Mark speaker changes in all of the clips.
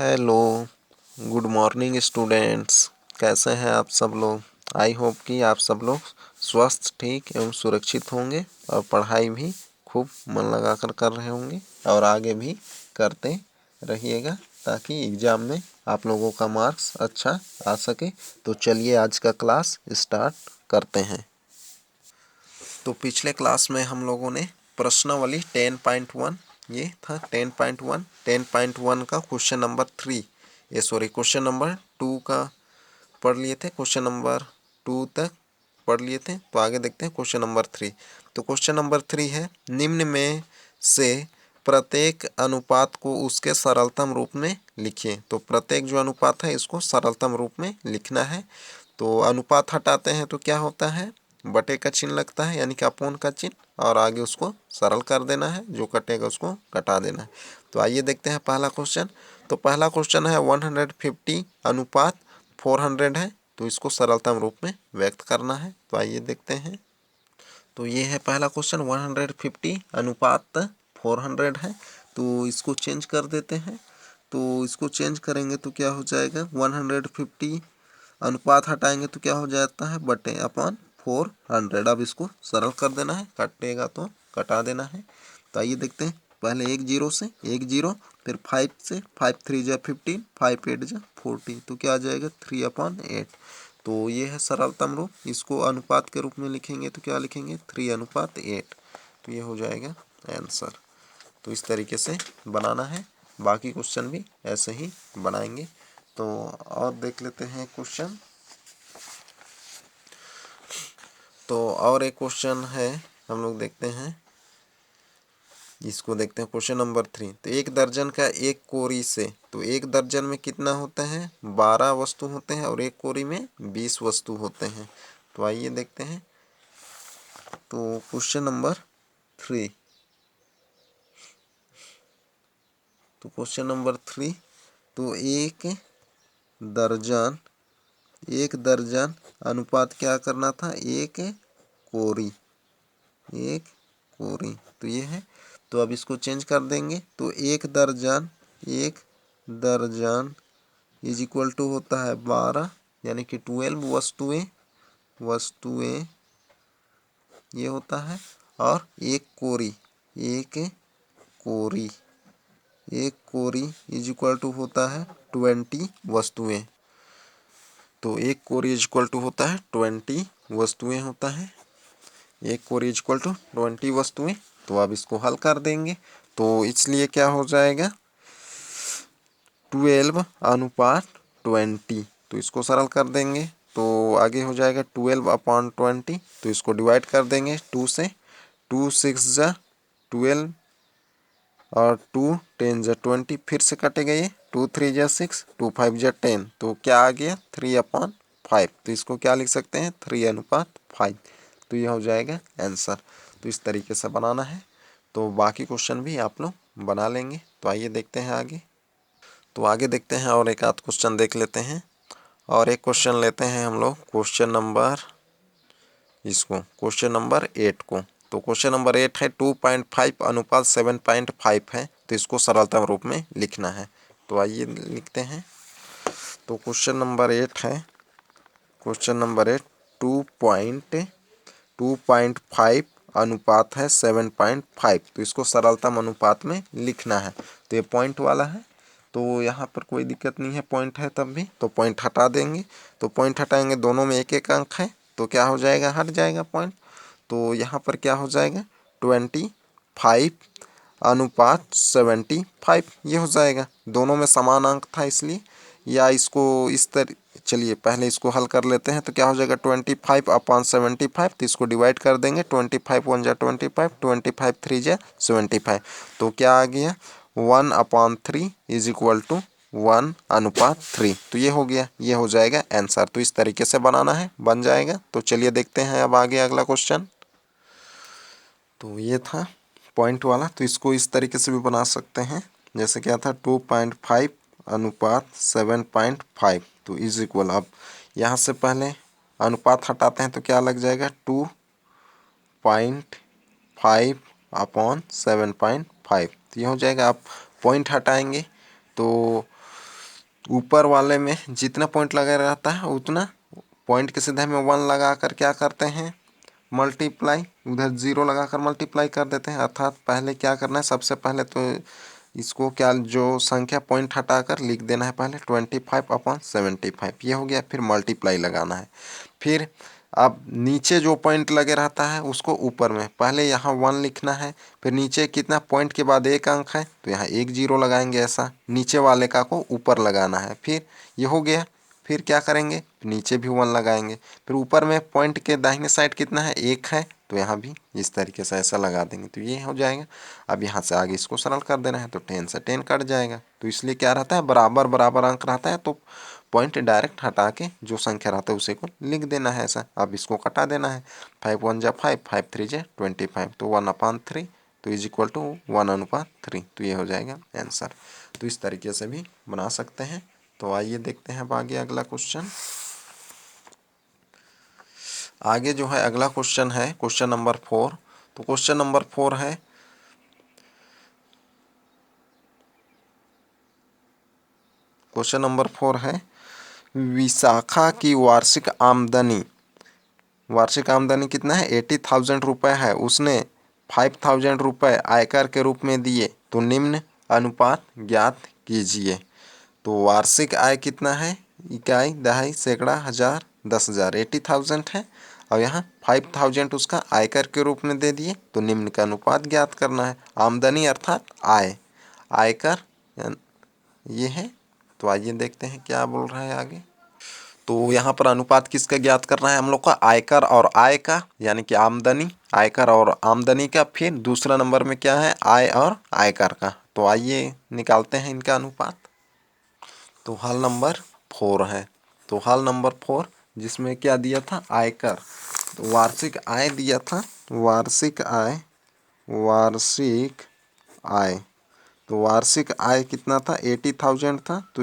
Speaker 1: Hello, good morning students. कैसे हैं आप सब लोग। आई होप कि आप सब लोग स्वस्थ, ठीक एवं सुरक्षित होंगे और पढ़ाई भी खूब मन लगाकर कर रहे होंगे और आगे भी करते रहिएगा ताकि एग्ज़ाम में आप लोगों का मार्क्स अच्छा आ सके। तो चलिए आज का क्लास स्टार्ट करते हैं। तो पिछले क्लास में हम लोगों ने प्रश्नावली 10.1 ये था 10.1 10.1 का क्वेश्चन नंबर 3 क्वेश्चन नंबर 2 का पढ़ लिए थे। क्वेश्चन नंबर 2 तक पढ़ लिए थे। तो आगे देखते हैं क्वेश्चन नंबर 3। तो क्वेश्चन नंबर 3 है, निम्न में से प्रत्येक अनुपात को उसके सरलतम रूप में लिखिए। तो प्रत्येक जो अनुपात है इसको सरलतम रूप में लिखना है। तो अनुपात हटाते हैं तो क्या होता है, बटे का चिन्ह लगता है यानी कि अपोन का चिन्ह, और आगे उसको सरल कर देना है, जो कटेगा उसको कटा देना है। तो आइए देखते हैं पहला क्वेश्चन। तो पहला क्वेश्चन है 150 अनुपात 400 है, तो इसको सरलतम रूप में व्यक्त करना है। तो आइए देखते हैं। तो ये है पहला क्वेश्चन 150 अनुपात 400 है, तो इसको चेंज कर देते हैं। तो इसको चेंज करेंगे तो क्या हो जाएगा, 150 अनुपात हटाएंगे तो क्या हो जाता है, बटे अपॉन 400। अब इसको सरल कर देना है, कटेगा तो कटा देना है। तो आइए देखते हैं। पहले 10 से 10, फिर 5 से 5 3 जा 15, 5 8 जा 40, तो क्या आ जाएगा 3/8। तो ये है सरलतम रूप। इसको अनुपात के रूप में लिखेंगे तो क्या लिखेंगे 3/8। तो ये हो जाएगा आंसर। तो इस तरीके से बनाना है, बाकी क्वेश्चन भी ऐसे ही बनाएंगे। तो और देख लेते हैं क्वेश्चन। तो और एक क्वेश्चन है, हम लोग देखते हैं, इसको देखते हैं क्वेश्चन नंबर 3। तो एक दर्जन का एक कोरी से, तो एक दर्जन में कितना होता है, 12 वस्तु होते हैं और एक कोरी में 20 वस्तु होते हैं। तो आइए देखते हैं। तो क्वेश्चन नंबर 3, तो क्वेश्चन नंबर 3, तो दर्जन एक दर्जन अनुपात क्या करना था, एक कोरी, एक कोरी। तो ये है। तो अब इसको चेंज कर देंगे। तो एक दर्जन इज इक्वल टू होता है 12, यानी कि 12 वस्तुएं ये होता है। और एक कोरी, एक कोरी एक कोरी इज इक्वल टू होता है 20 वस्तुएं। तो एक कोरी इज इक्वल टू होता है 20 वस्तुएं होता है। एक कोरी इज इक्वल टू 20 वस्तुएं। तो अब इसको हल कर देंगे। तो इसलिए क्या हो जाएगा, 12/20। तो इसको सरल कर देंगे तो आगे हो जाएगा 12/20। तो इसको डिवाइड कर देंगे 2 से। 2 6 जा 12 और 2 10 जा 20, फिर से कटेगा ये। 2 3 जा 6, 2 5 जा 10, तो क्या आ गया 3/5। तो इसको क्या लिख सकते हैं, 3/5। तो ये हो जाएगा आंसर। तो इस तरीके से बनाना है। तो बाकी क्वेश्चन भी आप लोग बना लेंगे। तो आइए देखते हैं आगे। तो आगे देखते हैं और एक आध क्वेश्चन देख लेते हैं। और एक क्वेश्चन लेते हैं हम लोग, क्वेश्चन नंबर 8 को। तो क्वेश्चन नंबर 8 है 2.5 अनुपात 7.5 है, तो इसको सरलतम रूप में लिखना है। तो आइए लिखते हैं। तो क्वेश्चन नंबर 8 है, क्वेश्चन नंबर 8 2.5 अनुपात है 7.5, तो इसको सरलतम अनुपात में लिखना है। तो ये पॉइंट वाला है, तो यहाँ पर कोई दिक्कत नहीं है, पॉइंट है तब भी। तो पॉइंट हटा देंगे। तो पॉइंट हटाएंगे, दोनों में एक एक अंक है, तो क्या हो जाएगा, हट जाएगा पॉइंट। तो यहाँ पर क्या हो जाएगा 25 अनुपात 75, ये हो जाएगा। दोनों में समान अंक था इसलिए, या इसको इस तरह, चलिए पहले इसको हल कर लेते हैं। तो क्या हो जाएगा 25/75। तो इसको डिवाइड कर देंगे। 25 1 जा 25, 25 3 जा 75। तो क्या आ गया 1/3 इज इक्वल टू 1/3। तो ये हो गया, ये हो जाएगा आंसर। तो इस तरीके से बनाना है, बन जाएगा। तो चलिए देखते हैं अब आगे अगला क्वेश्चन। तो ये था पॉइंट वाला, तो इसको इस तरीके से भी बना सकते हैं। जैसे क्या था 2.5 अनुपात 7.5, तो इज इक्वल, अब यहाँ से पहले अनुपात हटाते हैं तो क्या लग जाएगा 2.5/7.5। तो ये हो जाएगा। आप पॉइंट हटाएंगे तो ऊपर वाले में जितना पॉइंट लगा रहता है उतना पॉइंट के सीधे में 1 लगा कर क्या करते हैं, मल्टीप्लाई, उधर 0 लगा कर मल्टीप्लाई कर देते हैं। अर्थात पहले क्या करना है, सबसे पहले तो इसको क्या, जो संख्या पॉइंट हटाकर लिख देना है पहले 25/75, ये हो गया। फिर मल्टीप्लाई लगाना है। फिर अब नीचे जो पॉइंट लगे रहता है उसको ऊपर में पहले यहाँ 1 लिखना है। फिर नीचे कितना पॉइंट के बाद एक अंक है तो यहाँ एक 0 लगाएंगे, ऐसा नीचे वाले का को ऊपर लगाना है। फिर ये हो गया। फिर क्या करेंगे, नीचे भी 1 लगाएंगे। फिर ऊपर में पॉइंट के दाहिने साइड कितना है, 1 है, तो यहाँ भी इस तरीके से ऐसा लगा देंगे तो ये हो जाएगा। अब यहाँ से आगे इसको सरल कर देना है तो 10 से 10 कट जाएगा। तो इसलिए क्या रहता है, बराबर बराबर अंक रहता है तो पॉइंट डायरेक्ट हटा के जो संख्या रहता है उसे को लिख देना है ऐसा। अब इसको कटा देना है, 5 1 जा 5, 5 3 जा 25, तो 1/3 तो इज इक्वल टू 1/3, तो ये हो जाएगा आंसर। तो इस तरीके से भी बना सकते हैं। तो आइए देखते हैं अब आगे अगला क्वेश्चन। आगे जो है अगला क्वेश्चन है क्वेश्चन नंबर 4। तो क्वेश्चन नंबर 4 है, क्वेश्चन नंबर 4 है, विशाखा की वार्षिक आमदनी कितना है, 80,000 रुपये है। उसने 5,000 रुपये आयकर के रूप में दिए, तो निम्न अनुपात ज्ञात कीजिए। तो वार्षिक आय कितना है, इकाई, दहाई, सैकड़ा, हजार, 10,000, 80,000 है। और यहाँ 5,000 उसका आयकर के रूप में दे दिए, तो निम्न का अनुपात ज्ञात करना है। आमदनी अर्थात आय, आयकर ये है। तो आइए देखते हैं क्या बोल रहा है आगे। तो यहाँ पर अनुपात किसका ज्ञात करना है हम लोग का, आयकर और आय का, यानी कि आमदनी, आयकर और आमदनी का। फिर दूसरा नंबर में क्या है, आय और आयकर का। तो आइए निकालते हैं इनका अनुपात। तो हल नंबर 4 है। तो हल नंबर 4 जिसमें क्या दिया था, आयकर, तो वार्षिक आय दिया था, वार्षिक आय, वार्षिक आय। तो वार्षिक आय कितना था, 80,000 था। तो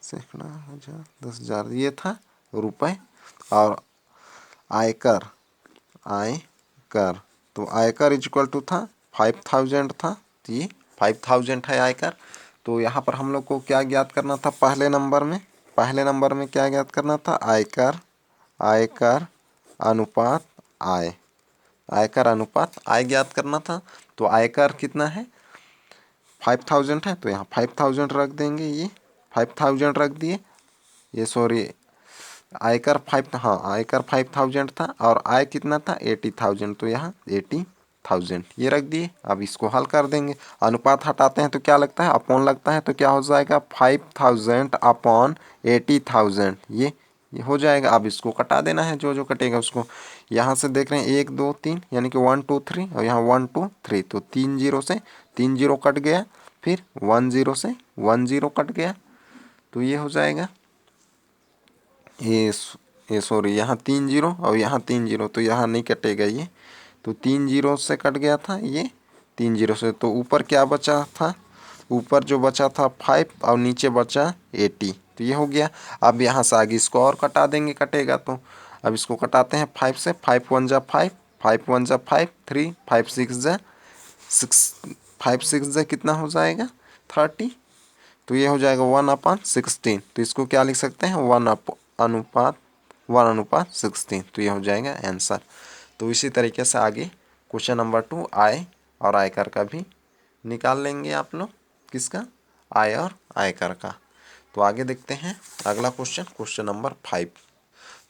Speaker 1: सैकड़ा, हजार, 10,000 ये था रुपए। और आयकर, आयकर, तो आयकर इक्वल टू था 5,000 था। तो ये 5,000 है आयकर। तो यहाँ पर हम लोग को क्या ज्ञात करना था, पहले नंबर में क्या ज्ञात करना था, आयकर, आयकर अनुपात आय, आयकर अनुपात आय ज्ञात करना था। तो आयकर कितना है, 5,000 है, तो यहाँ 5,000 रख देंगे, ये 5,000 रख दिए। ये सॉरी, आयकर 5,000 था और आय कितना था, 80,000, तो यहाँ 80,000 ये रख दिए। अब इसको हल कर देंगे, अनुपात हटाते हैं तो क्या लगता है, अपॉन लगता है, तो क्या हो जाएगा, 5,000 अपॉन 80,000, ये हो जाएगा। अब इसको कटा देना है, जो जो कटेगा उसको। यहाँ से देख रहे हैं 1 2 3, यानी कि 1 2 3, और यहाँ 1 2 3, तो 3 0 से 3 0 कट गया। फिर 1 0 से 1 0 कट गया, तो ये हो जाएगा। ये सॉरी, यहाँ 3 0 और यहाँ 3 0, तो यहाँ नहीं कटेगा ये, तो 3 0 से कट गया था ये 3 0 से। तो ऊपर क्या बचा था, ऊपर जो बचा था 5 और नीचे बचा 80, तो ये हो गया। अब यहाँ से आगे इसको और कटा देंगे, कटेगा तो। अब इसको कटाते हैं 5 से, 5 1 जा 5, 5 1 जा 5, 3 5 6 जा 6, 5 6 जा कितना हो जाएगा, 30, तो ये हो जाएगा 1/16। तो इसको क्या लिख सकते हैं, 1/16, तो ये हो जाएगा आंसर। तो इसी तरीके से आगे क्वेश्चन नंबर 2 आय और आयकर का भी निकाल लेंगे आप लोग, किसका, आय और आयकर का। तो आगे देखते हैं अगला क्वेश्चन, क्वेश्चन नंबर 5।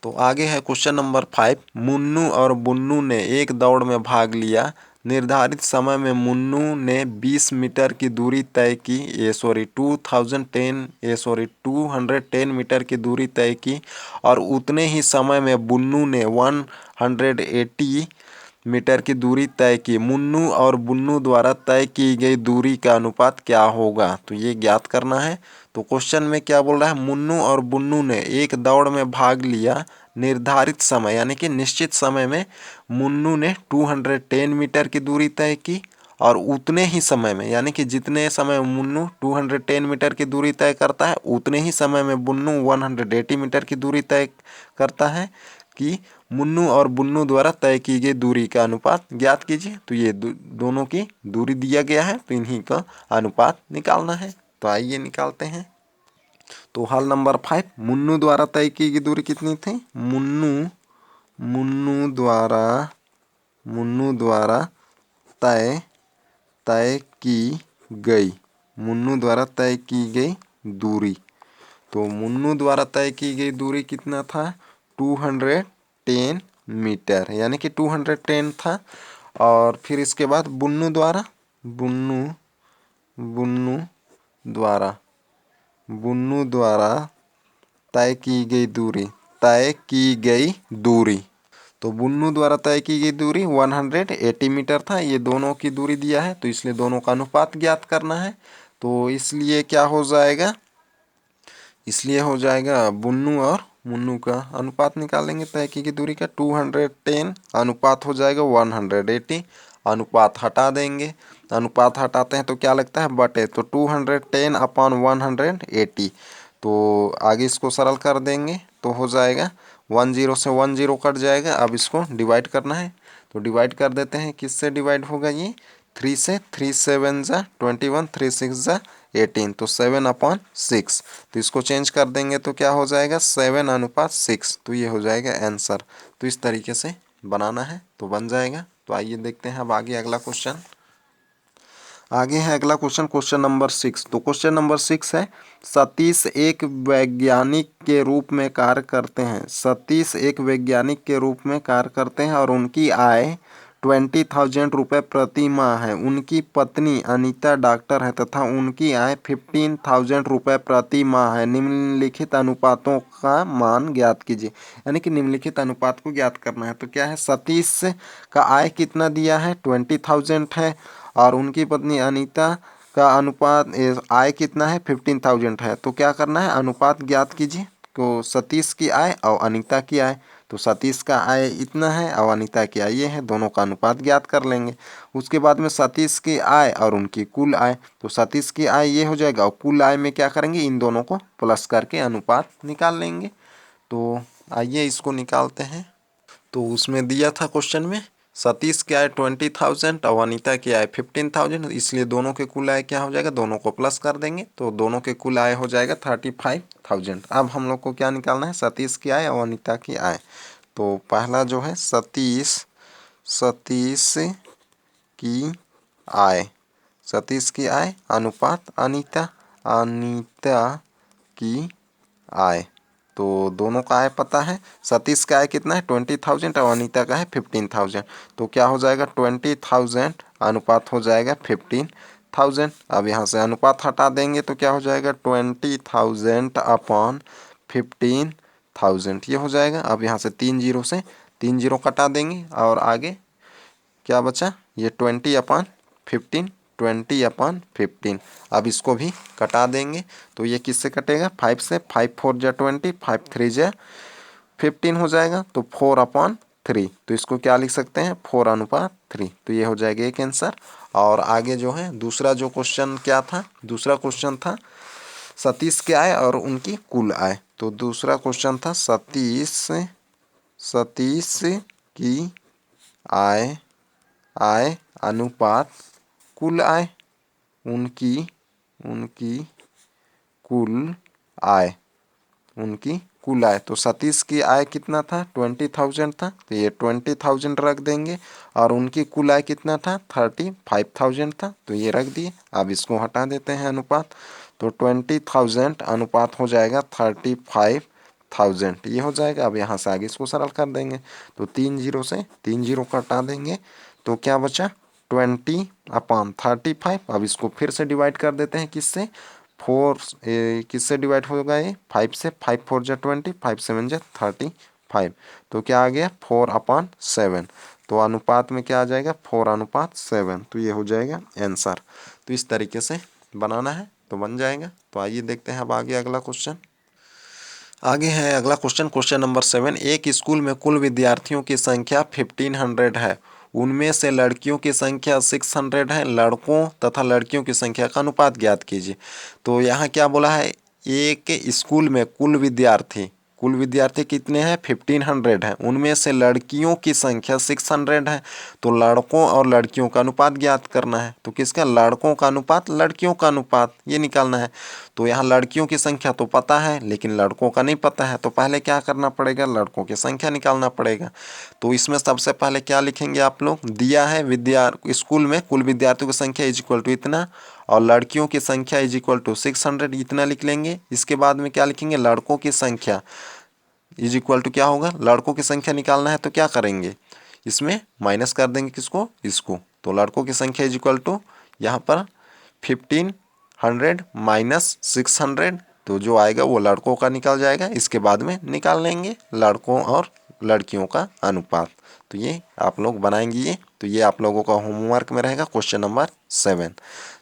Speaker 1: तो आगे है क्वेश्चन नंबर 5, मुन्नू और बुन्नू ने एक दौड़ में भाग लिया। निर्धारित समय में मुन्नू ने 20 मीटर की दूरी तय की, 210 मीटर की दूरी तय की, और उतने ही समय में बुन्नू ने 180 मीटर की दूरी तय की। मुन्नू और बुन्नू द्वारा तय की गई दूरी का अनुपात क्या होगा, तो ये ज्ञात करना है। तो क्वेश्चन में क्या बोल रहा है, मुन्नू और बुन्नू ने एक दौड़ में भाग लिया। निर्धारित समय यानी कि निश्चित समय में मुन्नू ने 210 मीटर की दूरी तय की, और उतने ही समय में, यानी कि जितने समय मुन्नू 210 मीटर की दूरी तय करता है, उतने ही समय में बुन्नू 180 मीटर की दूरी तय करता है, कि मुन्नू और बुन्नू द्वारा तय की गई दूरी का अनुपात ज्ञात कीजिए। तो ये दोनों की दूरी दिया गया है, तो इन्हीं का अनुपात निकालना है। तो आइए निकालते हैं। तो हल नंबर 5, मुन्नू द्वारा तय की गई दूरी कितनी थी? मुन्नू द्वारा तय तय की गई मुन्नू द्वारा तय की गई दूरी। तो मुन्नू द्वारा तय की गई दूरी कितना था? 210 मीटर, यानी कि 210 था। और फिर इसके बाद बुन्नू द्वारा तय की गई दूरी। तो बुन्नू द्वारा तय की गई दूरी 180 मीटर था। ये दोनों की दूरी दिया है, तो इसलिए दोनों का अनुपात ज्ञात करना है। तो इसलिए क्या हो जाएगा? इसलिए हो जाएगा बुन्नू और मुन्नू का अनुपात निकालेंगे तय की गई दूरी का। 210 अनुपात हो जाएगा 180, अनुपात हटा देंगे। अनुपात हटाते हैं तो क्या लगता है? बटे। तो 210 अपॉन 180। तो आगे इसको सरल कर देंगे तो हो जाएगा 10 से 10 कट जाएगा। अब इसको डिवाइड करना है, तो डिवाइड कर देते हैं। किससे डिवाइड होगा ये? 3 से। 3 7 जा 21, 3 6 जा 18, तो 7/6। तो इसको चेंज कर देंगे तो क्या हो जाएगा? 7/6। तो ये हो जाएगा आंसर। तो इस तरीके से बनाना है तो बन जाएगा। तो आइए देखते हैं अब आगे अगला क्वेश्चन। आगे है अगला क्वेश्चन, क्वेश्चन नंबर 6। तो क्वेश्चन नंबर 6 है, सतीश एक वैज्ञानिक के रूप में कार्य करते हैं। सतीश एक वैज्ञानिक के रूप में कार्य करते हैं और उनकी आय 20,000 रुपये प्रति माह है। उनकी पत्नी अनीता डॉक्टर है तथा उनकी आय 15,000 रुपये प्रति माह है। निम्नलिखित अनुपातों का मान ज्ञात कीजिए। यानी कि निम्नलिखित अनुपात को ज्ञात करना है। तो क्या है? सतीश का आय कितना दिया है? 20,000 है। और उनकी पत्नी अनीता का अनुपात आय कितना है? 15,000 है। तो क्या करना है? अनुपात ज्ञात कीजिए। तो सतीश की आय और अनीता की आय, तो सतीश का आय इतना है और अनीता की आय ये है, दोनों का अनुपात ज्ञात कर लेंगे। उसके बाद में सतीश की आय और उनकी कुल आय, तो सतीश की आय ये हो जाएगा और कुल आय में क्या करेंगे? इन दोनों को प्लस करके अनुपात निकाल लेंगे। तो आइए इसको निकालते हैं। तो उसमें दिया था क्वेश्चन में सतीश की आय 20,000 और अनीता की आय 15,000, इसलिए दोनों के कुल आय क्या हो जाएगा? दोनों को प्लस कर देंगे तो दोनों के कुल आय हो जाएगा 35,000। अब हम लोग को क्या निकालना है? सतीश की आय और अनीता की आय। तो पहला जो है सतीश की आय, सतीश की आय अनुपात अनीता की आय। तो दोनों का आय पता है। सतीश का आय कितना है? 20,000 और अनीता का है 15,000। तो क्या हो जाएगा? 20,000 अनुपात हो जाएगा 15,000। अब यहाँ से अनुपात हटा देंगे तो क्या हो जाएगा? 20,000 अपॉन 15,000 ये हो जाएगा। अब यहाँ से 3 जीरो कटा देंगे और आगे क्या बचा? ये 20/15, 20/15। अब इसको भी कटा देंगे तो ये किससे कटेगा? 5 से। 5 4 जा 20, 5 3 जा 15 हो जाएगा। तो 4/3। तो इसको क्या लिख सकते हैं? 4/3। तो ये हो जाएगा एक आंसर। और आगे जो है दूसरा जो क्वेश्चन क्या था? दूसरा क्वेश्चन था सतीश की आय और उनकी कुल आय। तो दूसरा क्वेश्चन था सतीश की आय अनुपात कुल आय, उनकी कुल आय। तो सतीश की आय कितना था? 20,000 था, तो ये 20,000 रख देंगे। और उनकी कुल आय कितना था? 35,000 था, तो ये रख दिए। अब इसको हटा देते हैं अनुपात, तो 20,000 अनुपात हो जाएगा 35,000 ये हो जाएगा। अब यहाँ से आगे इसको सरल कर देंगे तो 3 जीरो से 3 जीरो कटा देंगे तो क्या बचा? 20/35। अब इसको फिर से डिवाइड कर देते हैं किससे? 4 किससे डिवाइड होगा? ये 5 से। 5 4 जा 20, 5 7 जा 35। तो क्या आ गया? 4/7। तो अनुपात में क्या आ जाएगा? 4/7। तो ये हो जाएगा आंसर। तो इस तरीके से बनाना है तो बन जाएगा। तो आइए देखते हैं अब आगे अगला क्वेश्चन। आगे है अगला क्वेश्चन, क्वेश्चन नंबर 7। एक स्कूल में कुल विद्यार्थियों की संख्या 1500 है। उनमें से लड़कियों की संख्या 600 है। लड़कों तथा लड़कियों की संख्या का अनुपात ज्ञात कीजिए। तो यहाँ क्या बोला है? एक स्कूल में कुल विद्यार्थी कितने हैं 1500 हैं, उनमें से लड़कियों की संख्या 600 है। तो लड़कों और लड़कियों का अनुपात ज्ञात करना है। तो किसका, लड़कों का अनुपात लड़कियों का अनुपात, ये निकालना है। तो यहाँ लड़कियों की संख्या तो पता है लेकिन लड़कों का नहीं पता है, तो पहले क्या करना पड़ेगा, लड़कों की संख्या निकालना पड़ेगा। तो इसमें सबसे पहले क्या लिखेंगे आप लोग, दिया है स्कूल में कुल विद्यार्थियों की संख्या इज इक्वल टू इतना और लड़कियों की संख्या इज इक्वल टू 600, इतना लिख लेंगे। इसके बाद में क्या लिखेंगे, लड़कों की संख्या इज इक्वल टू क्या होगा, लड़कों की संख्या निकालना है तो क्या करेंगे, इसमें माइनस कर देंगे किसको, इसको। तो लड़कों की संख्या इज इक्वल टू यहाँ पर 1500 माइनस 600, तो जो आएगा वो लड़कों का निकल जाएगा। इसके बाद में निकाल लेंगे लड़कों और लड़कियों का अनुपात। तो ये आप लोग बनाएंगे ये, तो ये आप लोगों का होमवर्क में रहेगा क्वेश्चन नंबर 7।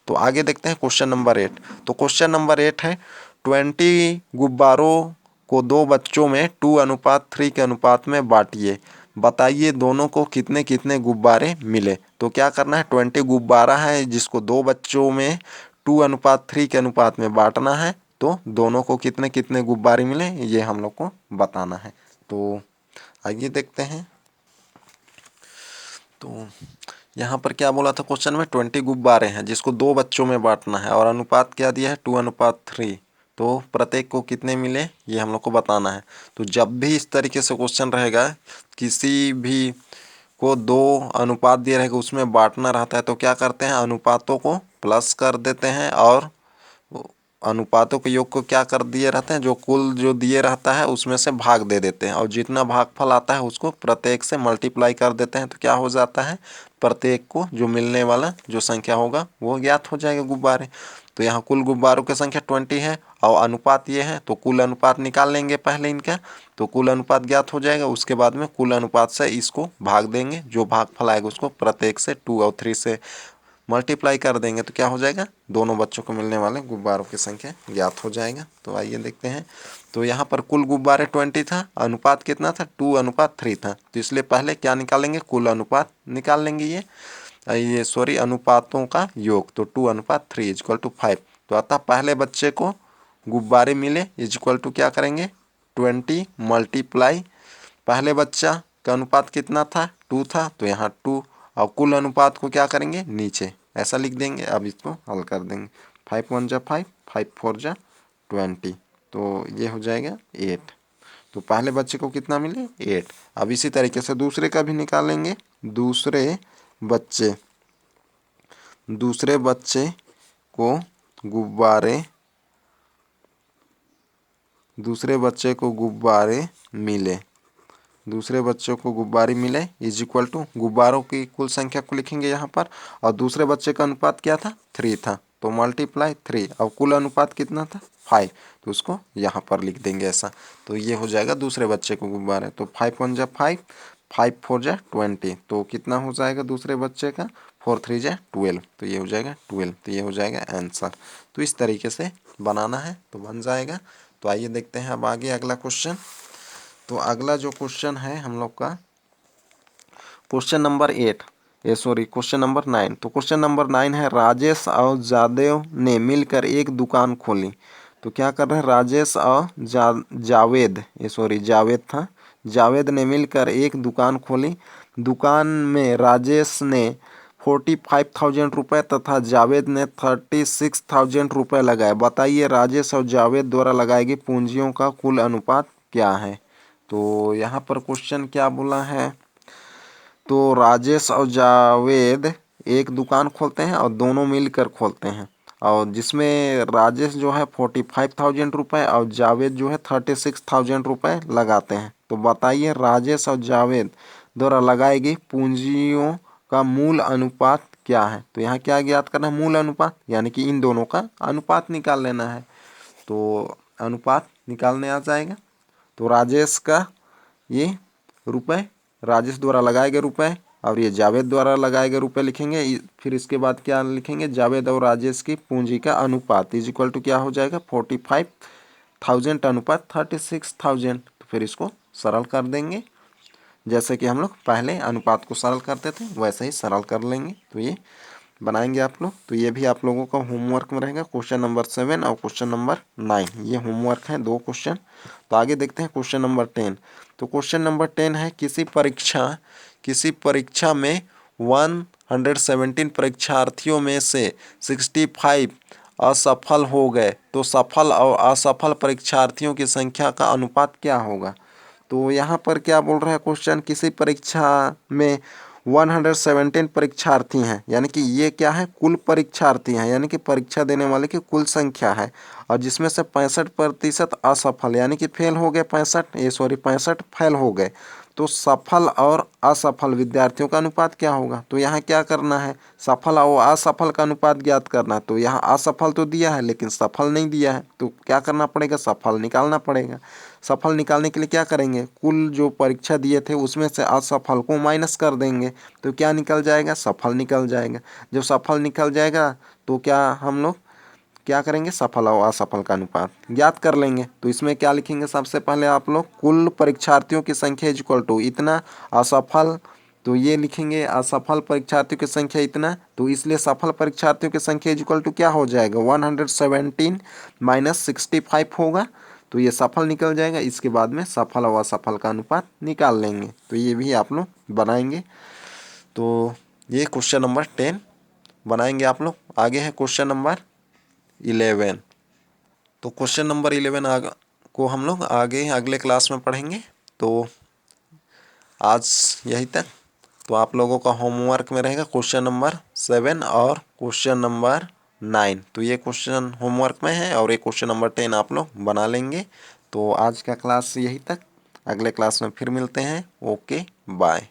Speaker 1: तो आगे देखते हैं क्वेश्चन नंबर 8। तो क्वेश्चन नंबर 8 है 20 गुब्बारों को 2 बच्चों में 2:3 के अनुपात में बांटिए, बताइए दोनों को कितने कितने गुब्बारे मिले। तो क्या करना है, 20 गुब्बारा है जिसको 2 बच्चों में 2:3 के अनुपात में बांटना है, तो दोनों को कितने कितने गुब्बारे मिले ये हम लोग को बताना है। तो आइए देखते हैं। तो यहाँ पर क्या बोला था क्वेश्चन में, 20 गुब्बारे हैं जिसको 2 बच्चों में बांटना है और अनुपात क्या दिया है 2:3, तो प्रत्येक को कितने मिले ये हम लोग को बताना है। तो जब भी इस तरीके से क्वेश्चन रहेगा, किसी भी को 2 अनुपात दिए रहेगा उसमें बांटना रहता है, तो क्या करते हैं, अनुपातों को प्लस कर देते हैं और अनुपातों के योग को क्या कर दिए रहते हैं, जो कुल जो दिए रहता है उसमें से भाग दे देते हैं और जितना भागफल आता है उसको प्रत्येक से मल्टीप्लाई कर देते हैं। तो क्या हो जाता है, प्रत्येक को जो मिलने वाला जो संख्या होगा वो ज्ञात हो जाएगा गुब्बारे। तो यहाँ कुल गुब्बारों की संख्या 20 है और अनुपात ये है, तो कुल अनुपात निकाल लेंगे पहले इनका, तो कुल अनुपात ज्ञात हो जाएगा। उसके बाद में कुल अनुपात से इसको भाग देंगे, जो भागफल आएगा उसको प्रत्येक से 2 और 3 से मल्टीप्लाई कर देंगे, तो क्या हो जाएगा, दोनों बच्चों को मिलने वाले गुब्बारों की संख्या ज्ञात हो जाएगा। तो आइए देखते हैं। तो यहाँ पर कुल गुब्बारे 20 था, अनुपात कितना था 2:3 था, तो इसलिए पहले क्या निकालेंगे, कुल अनुपात निकाल लेंगे ये सॉरी अनुपातों का योग, तो 2:3 इज इक्वल टू 5। तो अतः पहले बच्चे को गुब्बारे मिले इज इक्वल टू क्या करेंगे 20 मल्टीप्लाई, पहले बच्चा का अनुपात कितना था 2 था, तो यहाँ 2 और कुल अनुपात को क्या करेंगे नीचे ऐसा लिख देंगे। अब इसको हल कर देंगे, 5 1 जा 5, 5 4 जा 20, तो ये हो जाएगा 8। तो पहले बच्चे को कितना मिले 8। अब इसी तरीके से दूसरे का भी निकालेंगे, दूसरे बच्चे को गुब्बारे मिले, दूसरे बच्चों को गुब्बारे मिले इज इक्वल टू गुब्बारों की कुल संख्या को लिखेंगे यहाँ पर, और दूसरे बच्चे का अनुपात क्या था 3 था, तो मल्टीप्लाई 3, और कुल अनुपात कितना था 5, तो उसको यहाँ पर लिख देंगे ऐसा। तो ये हो जाएगा दूसरे बच्चे को गुब्बारे, तो 5 1 जा 5, 5 4 जा 20, तो कितना हो जाएगा दूसरे बच्चे का 4 3 जा 12, तो ये हो जाएगा 12, तो ये हो जाएगा आंसर। तो इस तरीके से बनाना है तो बन जाएगा। तो आइए देखते हैं अब आगे अगला क्वेश्चन। तो अगला जो क्वेश्चन है हम लोग का क्वेश्चन नंबर 9। तो क्वेश्चन नंबर 9 है राजेश और जादेव ने मिलकर एक दुकान खोली। तो क्या कर रहे हैं, राजेश और जावेद ने मिलकर एक दुकान खोली। दुकान में राजेश ने 45,000 रुपये तथा जावेद ने 36,000 रुपये लगाए। बताइए राजेश और जावेद द्वारा लगाई गई पूंजियों का कुल अनुपात क्या है। तो यहाँ पर क्वेश्चन क्या बोला है, तो राजेश और जावेद एक दुकान खोलते हैं और दोनों मिलकर खोलते हैं, और जिसमें राजेश जो है 45,000 रुपये और जावेद जो है 36,000 रुपये लगाते हैं। तो बताइए राजेश और जावेद द्वारा लगाई गई पूंजियों का मूल अनुपात क्या है। तो यहाँ क्या ज्ञात करना है, मूल अनुपात, यानी कि इन दोनों का अनुपात निकाल लेना है। तो अनुपात निकालने आ जाएगा। तो राजेश का ये रुपए, राजेश द्वारा लगाए गए रुपए, और ये जावेद द्वारा लगाए गए रुपए लिखेंगे। फिर इसके बाद क्या लिखेंगे, जावेद और राजेश की पूंजी का अनुपात इज इक्वल टू क्या हो जाएगा 45,000 अनुपात 36,000। तो फिर इसको सरल कर देंगे, जैसे कि हम लोग पहले अनुपात को सरल करते थे वैसे ही सरल कर लेंगे। तो ये बनाएंगे आप लोग। तो ये भी आप लोगों का होमवर्क में रहेगा, क्वेश्चन नंबर 7 और क्वेश्चन नंबर 9, ये होमवर्क है 2 क्वेश्चन। तो आगे देखते हैं क्वेश्चन नंबर 10। तो क्वेश्चन नंबर 10 है, किसी परीक्षा में 117 परीक्षार्थियों में से 65 असफल हो गए, तो सफल और असफल परीक्षार्थियों की संख्या का अनुपात क्या होगा। तो यहाँ पर क्या बोल रहा है क्वेश्चन, किसी परीक्षा में 117 परीक्षार्थी हैं, यानी कि ये क्या है, कुल परीक्षार्थी हैं, यानी कि परीक्षा देने वाले की कुल संख्या है, और जिसमें से 65% असफल यानी कि फेल हो गए, 65 फेल हो गए। तो सफल और असफल विद्यार्थियों का अनुपात क्या होगा। तो यहाँ क्या करना है, सफल और असफल का अनुपात ज्ञात करना। तो यहाँ असफल तो दिया है लेकिन सफल नहीं दिया है, तो क्या करना पड़ेगा, सफल निकालना पड़ेगा। सफल निकालने के लिए क्या करेंगे, कुल जो परीक्षा दिए थे उसमें से असफल को माइनस कर देंगे, तो क्या निकल जाएगा, सफल निकल जाएगा। जब सफल निकल जाएगा तो क्या हम लोग क्या करेंगे, सफल और असफल का अनुपात ज्ञात कर लेंगे। तो इसमें क्या लिखेंगे, सबसे पहले आप लोग कुल परीक्षार्थियों की संख्या इज इक्वल टू इतना, असफल तो ये लिखेंगे असफल परीक्षार्थियों की संख्या इतना, तो इसलिए सफल परीक्षार्थियों की संख्या इज इक्वल टू क्या हो जाएगा, 117 माइनस 65 होगा, तो ये सफल निकल जाएगा। इसके बाद में सफल और असफल का अनुपात निकाल लेंगे। तो ये भी आप लोग बनाएंगे। तो ये क्वेश्चन नंबर 10 बनाएंगे आप लोग। आगे है क्वेश्चन नंबर 11। तो क्वेश्चन नंबर 11 को हम लोग आगे अगले क्लास में पढ़ेंगे। तो आज यही तक। तो आप लोगों का होमवर्क में रहेगा क्वेश्चन नंबर 7 और क्वेश्चन नंबर 9। तो ये क्वेश्चन होमवर्क में है और ये क्वेश्चन नंबर 10 आप लोग बना लेंगे। तो आज का क्लास यही तक, अगले क्लास में फिर मिलते हैं। Okay bye.